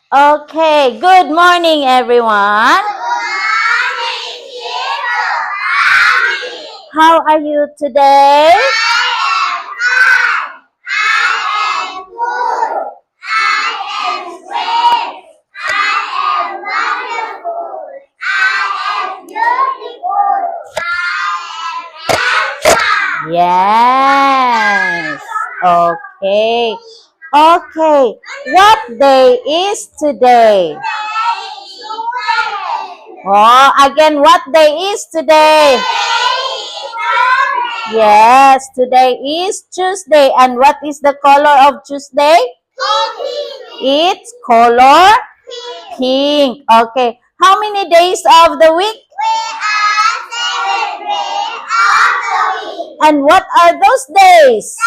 Okay, good morning, everyone. How are you today? Yes. Okay. Okay. What day is today? Oh, again, what day is today? Yes, today is Tuesday. And what is the color of Tuesday? It's color pink. Okay. How many days of the week? And what are those days?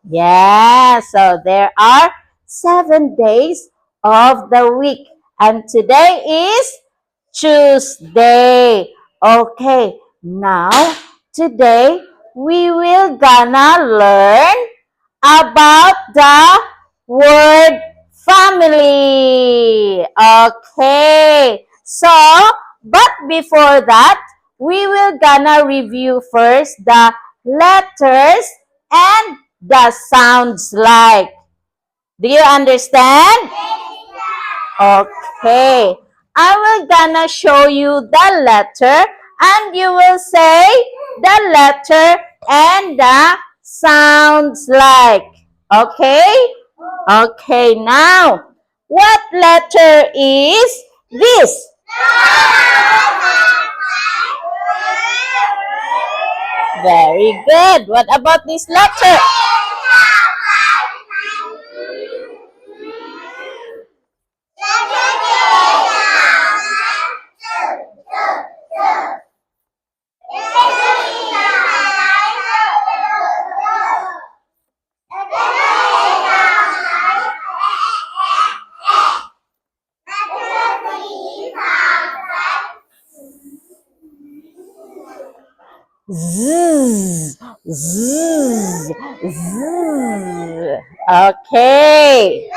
Yeah, so there are 7 days of the week. And today is Tuesday. Okay, now today we will gonna learn about the word family. Okay, so but before that, we will gonna review first the letters and the sounds like. Do you understand? Okay. I will gonna show you the letter and you will say the letter and the sounds like. Okay? Okay, now, what letter is this? Very good. What about this letter? Z, z, z. Okay.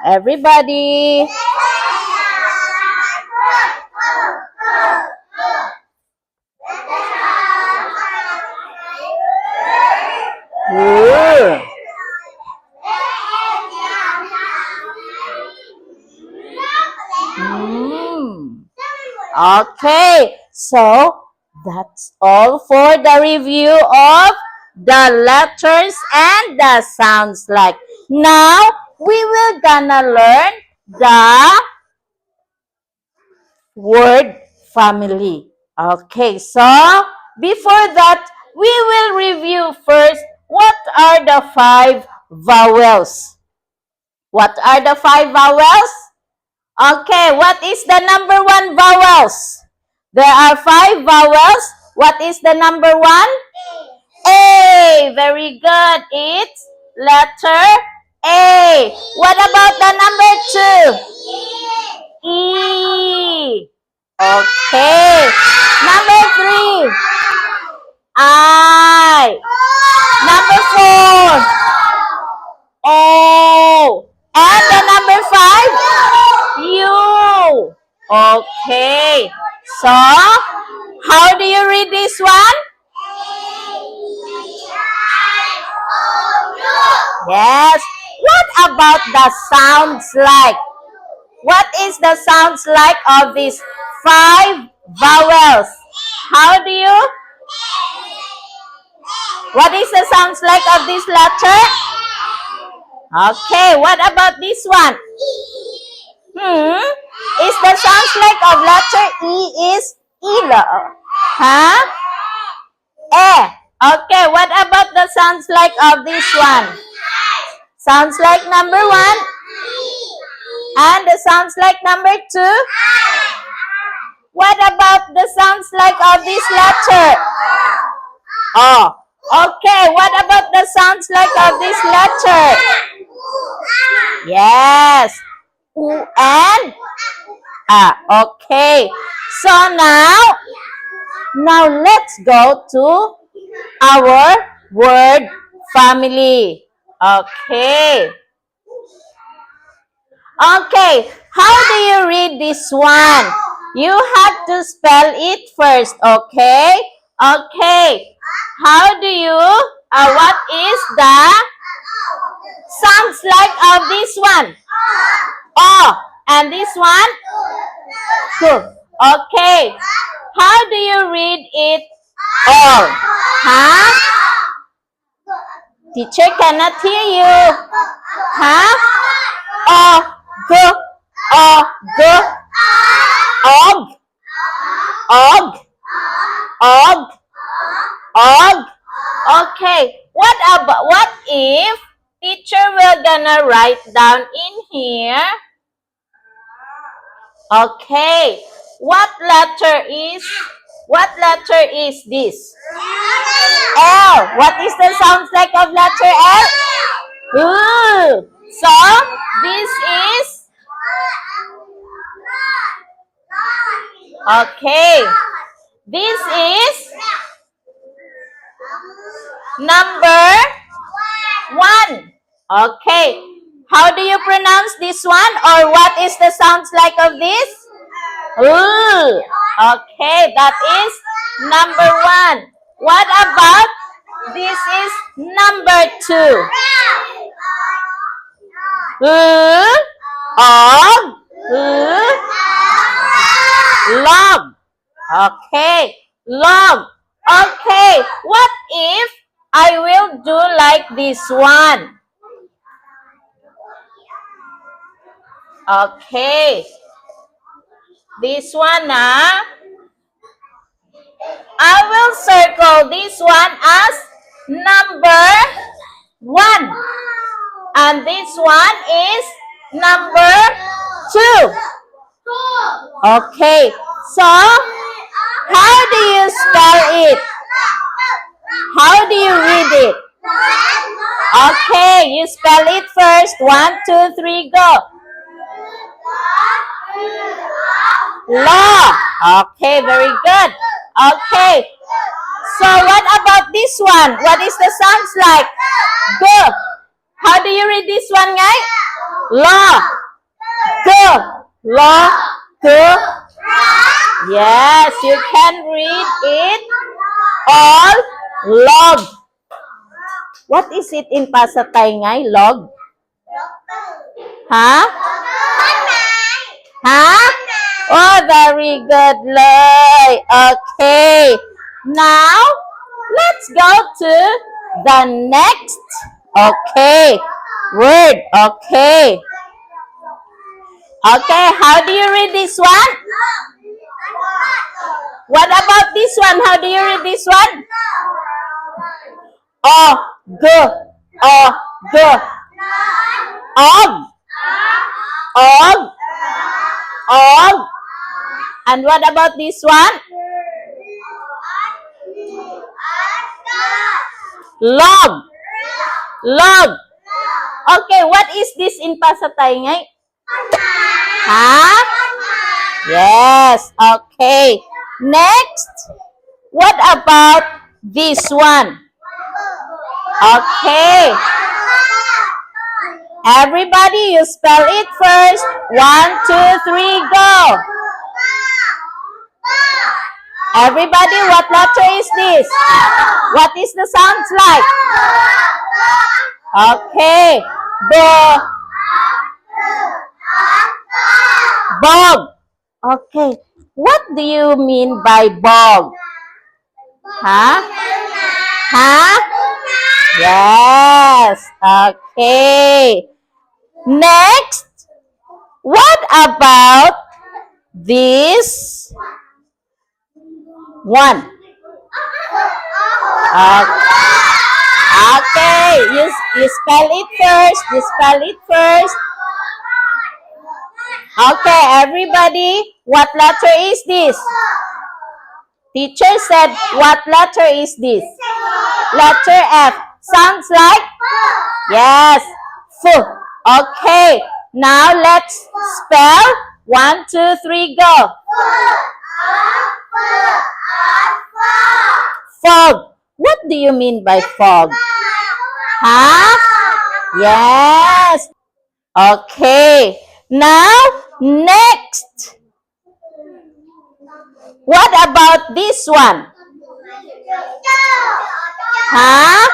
Everybody. Good. Okay, so That's all for the review of the letters and the sounds like. Now, we will gonna learn the word family. Okay, so before that, we will review first what are the 5 vowels. What are the 5 vowels? Okay, what is the number 1 vowels? There are 5 vowels. What is the number 1? A. Very good. It's letter A. What about the number 2? E. Okay. Number 3. I. Number 4. O. And the number 5? U. Okay. So, how do you read this one? Yes. What about the sounds like? What is the sounds like of these 5 vowels? How do you? What is the sounds like of this letter? Okay, what about this one? Is the sounds like of letter E is ilo? Huh? Eh. Okay, what about the sounds like of this one? Sounds like number 1. And the sounds like number 2. What about the sounds like of this letter? Oh. Okay, what about the sounds like of this letter? Yes. U and A. Okay. So now let's go to our word family. Okay. Okay, how do you read this one? You have to spell it first, okay? Okay. How do you, what is the sounds like of this one? Oh, and this one? Good. Okay. How do you read it all? Huh? Teacher cannot hear you. Huh? Oh, go, oh, go. Og, og, og, og. Okay. What if teacher will gonna write down in here? Okay. What letter is this? L. What is the sounds like of letter L? Ooh. So, this is okay. This is number 1. Okay. How do you pronounce this one? Or what is the sounds like of this? Ooh. Okay, that is number 1. What about this is number 2? Log. Okay, log. Okay, what if I will do like this one? Okay. This one, I will circle this one as number 1. And this one is number 2. Okay. So, how do you spell it? How do you read it? Okay, you spell it first. 1, 2, 3, go. Law. Okay, very good. Okay. So, what about this one? What is the sounds like? Go. How do you read this one, guys? Law. Go. Law. Go. Yes, you can read it all log. What is it in Pasatay ngay? Log? Huh? Huh? Oh, very good, Loy. Okay. Now, let's go to the next, okay, word. Okay. Okay, how do you read this one? What about this one? How do you read this one? Og, og, og, og, og. And what about this one? Log, log. Okay, what is this in Pasatay ngay? Huh? Yes, okay. Next, what about this one? Okay. Everybody, you spell it first. 1, 2, 3, go. Everybody, what letter is this? What is the sounds like? Okay. Bog. Okay. What do you mean by bog? Huh? Huh? Yes. Okay. Next, what about this one? Okay. You spell it first. You spell it first. Okay, everybody, what letter is this? Teacher said, what letter is this? Letter F. Sounds like? Yes. F. Okay. Now let's spell. 1, 2, 3, go. Fog. What do you mean by fog? Huh? Yes. Okay. Now, next. What about this one? Huh?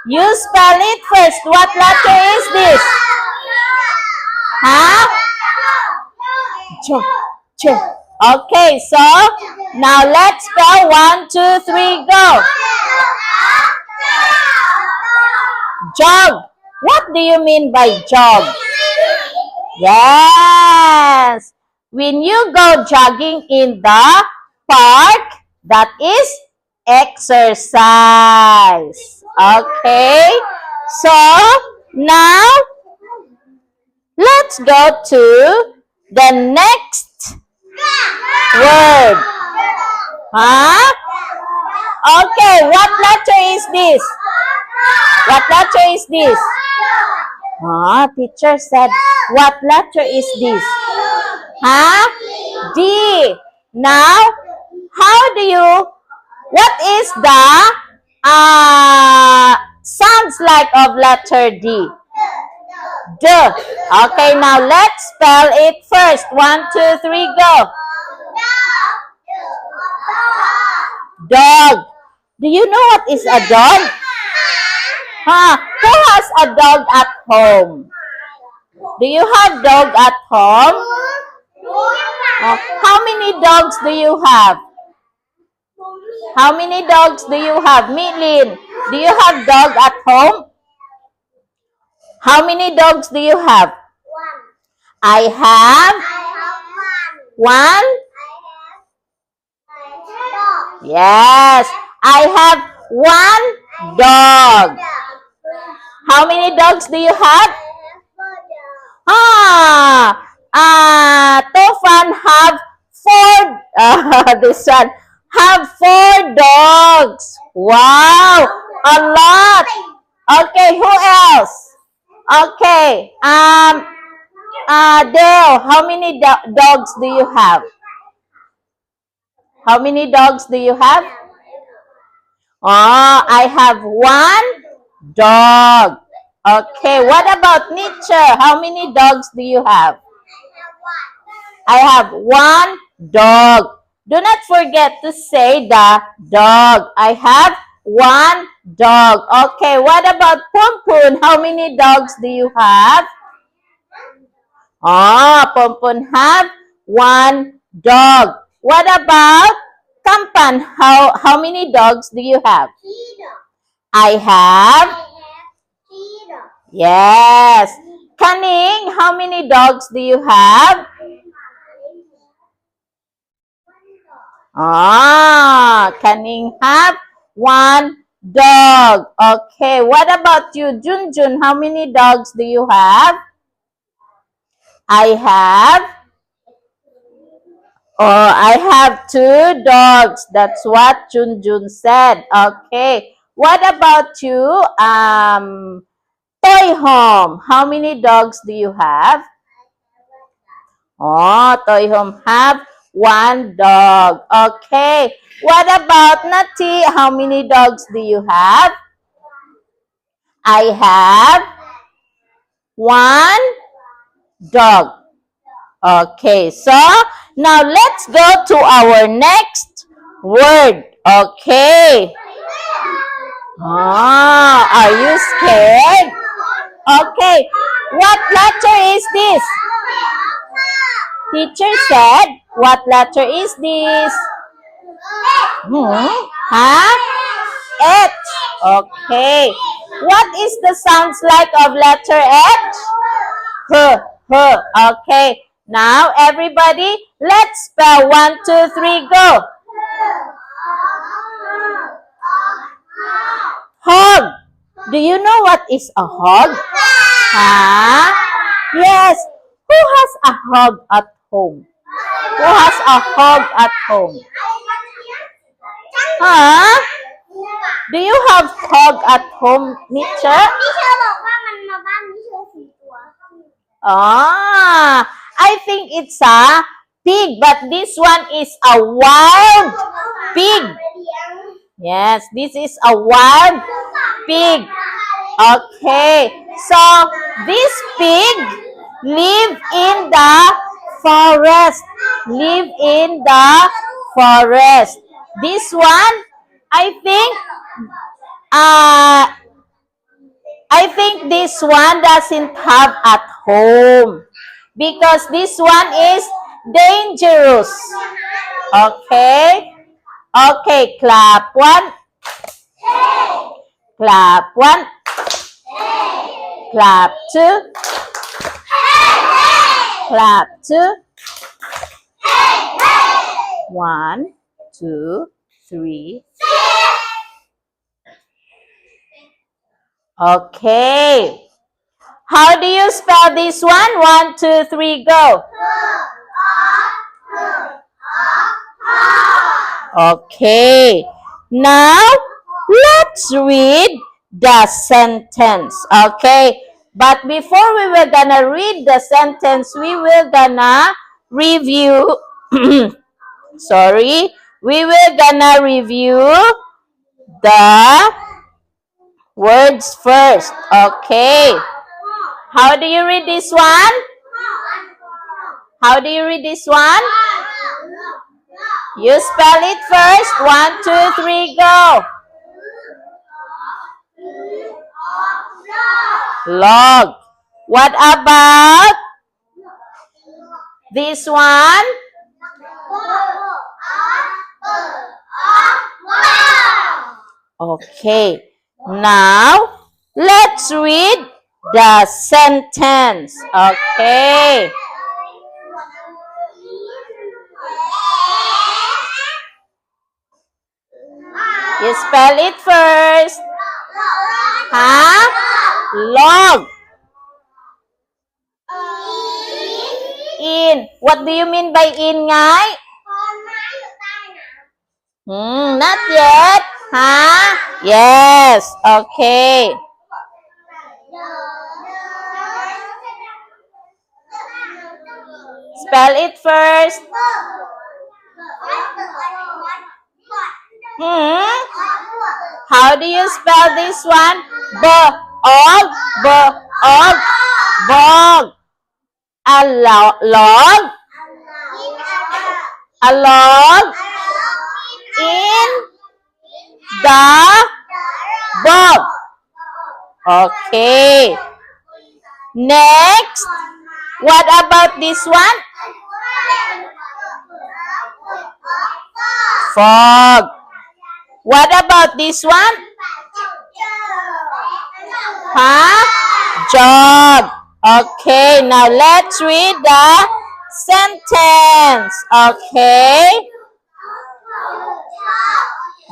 You spell it first. What letter is this? Huh? Ch. Okay, so now let's spell. 1, 2, 3, go. Jog. What do you mean by jog? Yes. When you go jogging in the park, that is exercise. Okay. So, now, let's go to the next word. Huh? Okay, what letter is this? What letter is this? Teacher said, what letter is this? Huh? D. Now, what is the sounds like of letter D? D. Okay, now let's spell it first. 1, 2, 3, go. Dog. Do you know what is a dog? Huh? Who has a dog at home? Do you have dog at home? How many dogs do you have? How many dogs do you have? Milin, do you have dog at home? How many dogs do you have? I have one. Yes, I have one dog. How many dogs do you have? Tofan have 4. This one have 4 dogs. Wow, a lot. Okay, who else? Okay, Dale, how many dogs do you have? How many dogs do you have? I have 1 dog. Okay, what about Nietzsche? How many dogs do you have? I have 1 dog. Do not forget to say the dog. I have 1 dog. Okay, what about Poon Poon? How many dogs do you have? Oh, Pompon have one dog. What about Kampan? How many dogs do you have? I have. Yes. Kaning, how many dogs do you have? Ah, Kaning have one dog. Okay. What about you, Junjun? How many dogs do you have? I have. Oh, I have two dogs. That's what Junjun said. Okay. What about you, Toy Home? How many dogs do you have? Oh, Toy Home have one dog. Okay. What about Nati? How many dogs do you have? I have one dog. Okay, so now let's go to our next word. Okay. Ah, are you scared? Okay. What letter is this? Teacher said, what letter is this? Huh? H. Okay. What is the sounds like of letter H? H. H. Okay. Now, everybody, let's spell 1, 2, 3, go. Hog. Do you know what is a hog? Huh? Yes. Who has a hog at home? Who has a hog at home? Huh? Do you have hog at home, Nietzsche? Ah, I think it's a pig, but this one is a wild pig. Yes, this is a wild pig. Okay, so this pig live in the forest. Live in the forest. This one, I think this one doesn't have at home because this one is dangerous. Okay? Okay, clap one. Clap one. Clap two. Clap two. 1, 2, 3. Okay. How do you spell this one? 1, 2, 3, go. Okay. Now, let's read the sentence. Okay. But before we were gonna read the sentence, we were gonna review. Sorry. We were gonna review the words first. Okay. How do you read this one? How do you read this one? You spell it first. 1, 2, 3, go. Log. What about this one? Okay. Now, let's read the sentence. Okay. You spell it first. Huh? Log. In. What do you mean by in, Ngai? Not yet. Huh? Yes. Okay. Spell it first. How do you spell this one? B-og, B-og, bog. A log. A log in the bog. Okay. Next, What about this one? Fog. What about this one? Huh? Jog. Okay, now let's read the sentence. Okay.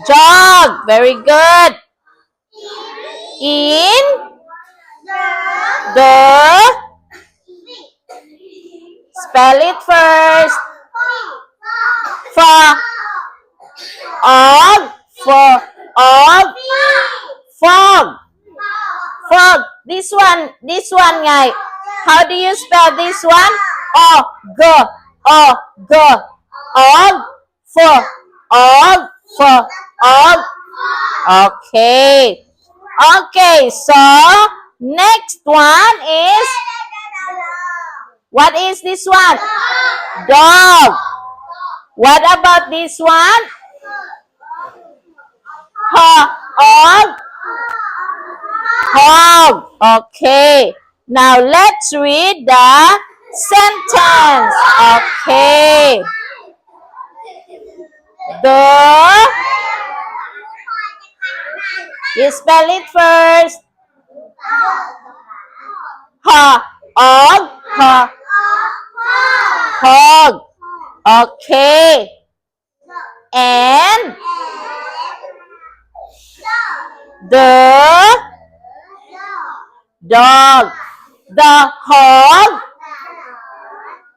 Jog. Very good. In the, spell it first. For, of, for, of, fog. Fog. This one, guy. How do you spell this one? O, G, O, G, og, for, og, for, og. Okay. Okay, so next one is, what is this one? Dog. What about this one? Hog. Hog. Okay. Now let's read the sentence. Okay. You spell it first. Hog. Okay. And the dog. The hog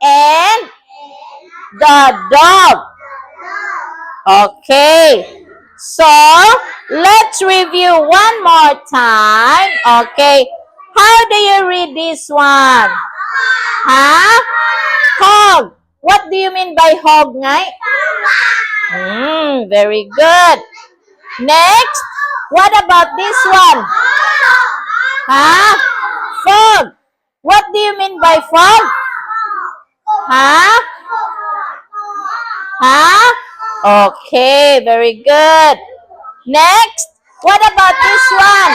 and the dog. Okay. So, let's review one more time. Okay. How do you read this one? Huh? Hog. What do you mean by hog, ngay? Very good. Next, what about this one? Huh? Fog. What do you mean by fog? Huh? Huh? Okay, very good. Next, what about this one?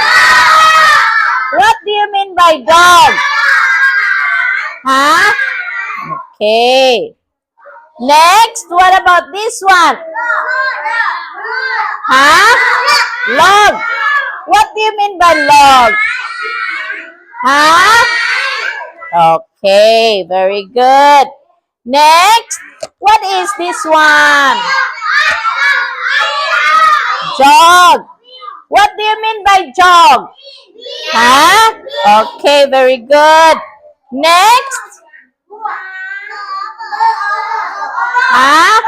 What do you mean by dog? Huh? Okay. Next, what about this one? Huh? Log. What do you mean by log? Huh? Okay, very good. Next, what is this one? Jog. What do you mean by jog? Huh? Okay, very good. Next. Huh?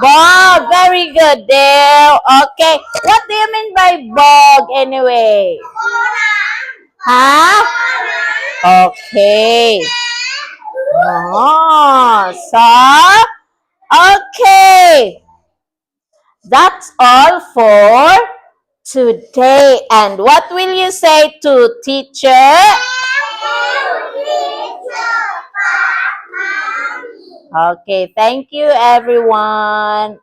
Bog. Very good, Dale. Okay. What do you mean by bog anyway? Huh? Okay. Oh, so, okay. That's all for today. And what will you say to teacher? Okay, thank you everyone.